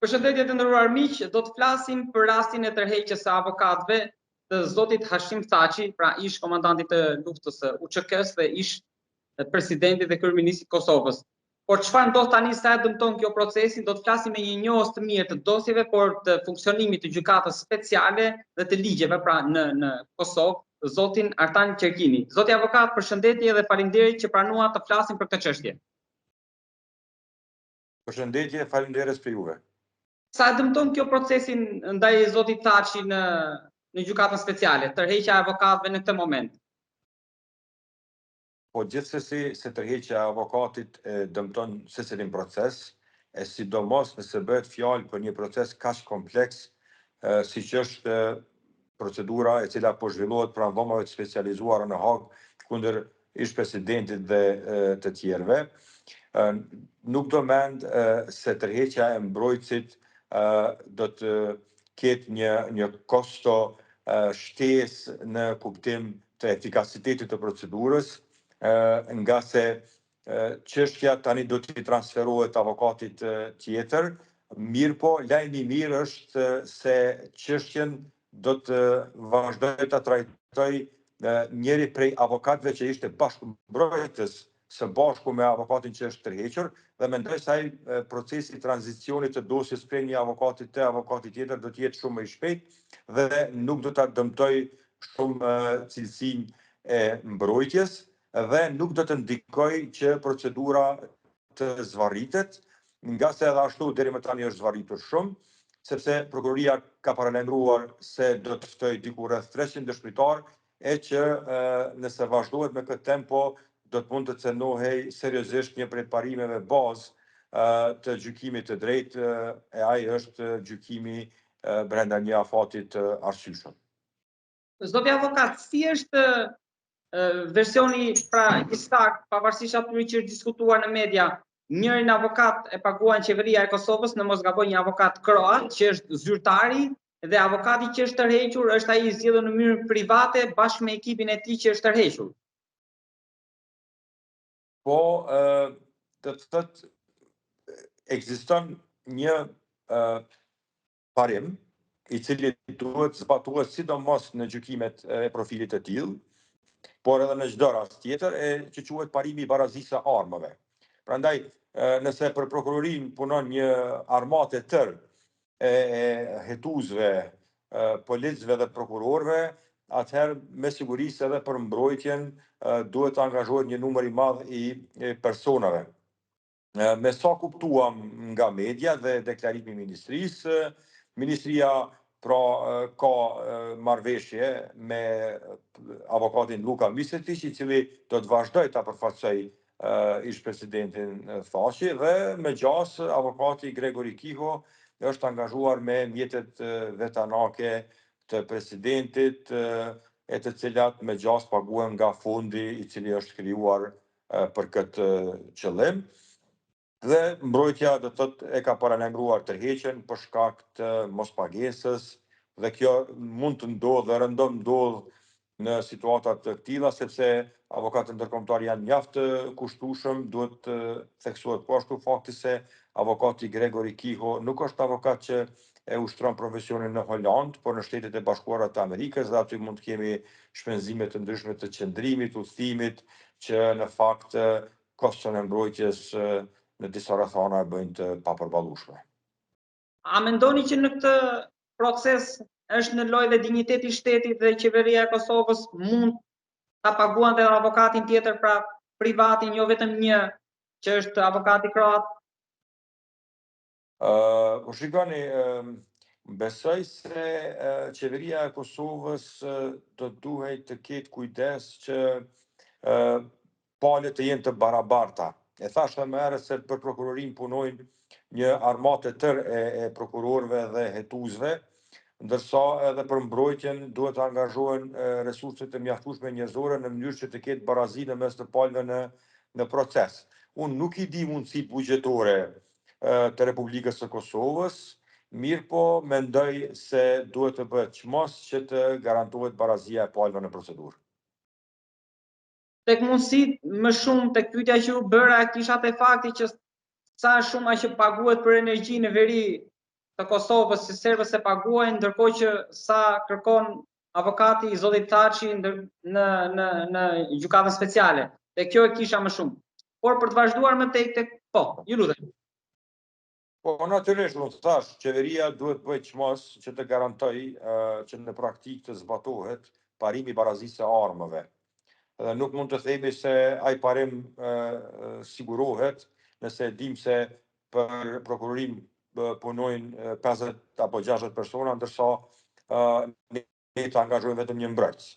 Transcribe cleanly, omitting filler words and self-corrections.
Përshëndetje të nderuar miq, do të flasim për rastin e tërheqjes së avokatëve të zotit Hashim Thaçi, pra ish komandantit të luftës së UÇK-s dhe ish presidentit dhe kryeministit të Kosovës. Por çfarë ndodh tani, sa e dëmton kjo procesin, do të flasim me një njohës të mirë të dosjeve, por të funksionimit të gjykatës speciale dhe të ligjeve pra në Kosovë, zotin Artan Qerkini. Zoti avokat, përshëndetje dhe faleminderit që pranua të flasim për këtë çështje. Përshëndetje, faleminderit për juve. Sa e dëmton kjo procesin ndaj zotit Thaçi në gjykatën speciale, tërheqja e avokatëve në këtë moment? Po gjithsesi se tërheqja e avokatit dëmton secilin proces, e sidomos nëse bëhet fjalë për një proces kaq kompleks, siç është procedura e cila po zhvillohet pranë dhomave të specializuara në Hagë kundër ish presidentit dhe të tjerëve. Nuk do mend se tërheqja e mbrojtësit do të ketë një kosto shtesë në kuptim të efikasitetit të procedurës, nga se çështja tani do t'i transferohet avokatit tjetër, mirë po lajmi i mirë është se çështjen do të vazhdoj ta trajtoj njëri prej avokatëve që ishte bashkëmbrojtës së bashku me avokatin që është tërhequr, dhe mendoj se ai procesi i tranzicionit të dosjes prej një avokati te avokati tjetër do të jetë shumë më i shpejtë dhe nuk do ta dëmtoj shumë cilësinë e mbrojtjes dhe nuk do të ndikoj që procedura të zvarritet, nga se edhe ashtu deri më tani është zvarritur shumë, sepse prokuroria ka paralajmëruar se do të ftoj diku rreth 300 dëshmitar, e që nëse vazhdohet me këtë tempo do të mund të cënohej seriozisht një prej parimeve bazë të gjykimit të drejtë, e ai është gjykimi brenda një afati të arsyeshëm. Zoti avokat, si është versioni pra i saktë, pavarësisht atyre që është diskutuar në media? Njërin avokat e paguan qeveria e Kosovës, në mos gaboj një avokat kroat që është zyrtari, dhe avokati që është tërhequr është ai i zgjedhur në mënyrë private bashkë me ekipin e tij që është tërhequr. Po, të thotë ekziston një parim i cili duhet zbatuar sidomos në gjykimet e profilit të tillë, por edhe në çdo rast tjetër, që quhet parimi i barazisë së armëve. Prandaj, nëse për prokurorinë punon një armatë e tërë e hetuesve, policëve dhe prokurorëve, atëherë me siguri se edhe për mbrojtjen duhet të angazhohet një numër i madh i personave. Me sa kuptuam nga media dhe deklarimi i ministrisë, ministria pra ka marrëveshje me avokatin Luka Misetić, i cili do të vazhdoj ta përfaqësoj ish presidentin Thaçi, dhe me gjas avokati Gregori Kiho është angazhuar me mjetet vetanake të presidentit, e të cilat me gjas paguhen nga fondi i cili është krijuar për këtë qëllim. Dhe mbrojtja do të thotë e ka paralajmëruar tërheqjen për shkak të mospagesës, dhe kjo mund të ndodhë dhe rëndom ndodh në situata të tilla, sepse avokatët ndërkombëtar janë mjaft të kushtueshëm. Duhet të theksohet po ashtu fakti se avokati Gregori Kiho nuk është avokat që e ushtron profesionin në Holand, por në Shtetet e Bashkuara të Amerikës, dhe aty mund të kemi shpenzime të ndryshme të qëndrimit, udhëtimit, që në fakt koston e mbrojtjes në disa rrethana e bëjnë të papërballueshme. A mendoni që në këtë proces është në lojë dhe dinjiteti i shtetit dhe qeveria e Kosovës mund ta paguante edhe avokatin tjetër, pra privatin, jo vetëm një që është avokati kroat? Shikoni, besoj se qeveria e Kosovës do duhet të ketë kujdes që palët të jenë të barabarta. E thashë më herët se për prokurorinë punojnë një armatë e tërë e prokurorëve dhe hetuesve, ndërsa edhe për mbrojtjen duhet të angazhohen resurse të mjaftueshme njerëzore në mënyrë që të ketë barazi në mes të palëve në proces. Unë nuk i di mundësitë buxhetore të Republikës së Kosovës, mirë po mendoj se duhet të bëhet çmos që të garantohet barazia e palëve në procedurë. Tek mundësitë më shumë, tek pyetja që u bëra, kisha te fakti që sa shumë që paguhet për energji në veri të Kosovës si servës e paguajnë, ndërkohë që sa kërkon avokati i zotit Thaçi në gjykatën speciale. Dhe kjo e kisha më shumë. Por për të vazhduar më tek po, ju lutem. Po, natyrisht, unë thash, qeveria duhet bëj çmos që të garantoj që në praktikë të zbatohet parimi i barazisë së armëve. Dhe nuk mund të themi se ai parim sigurohet nëse dim se për prokurorim punojnë 50 apo 60 persona, ndërsa ne të angazhojmë vetëm një mbrojtës.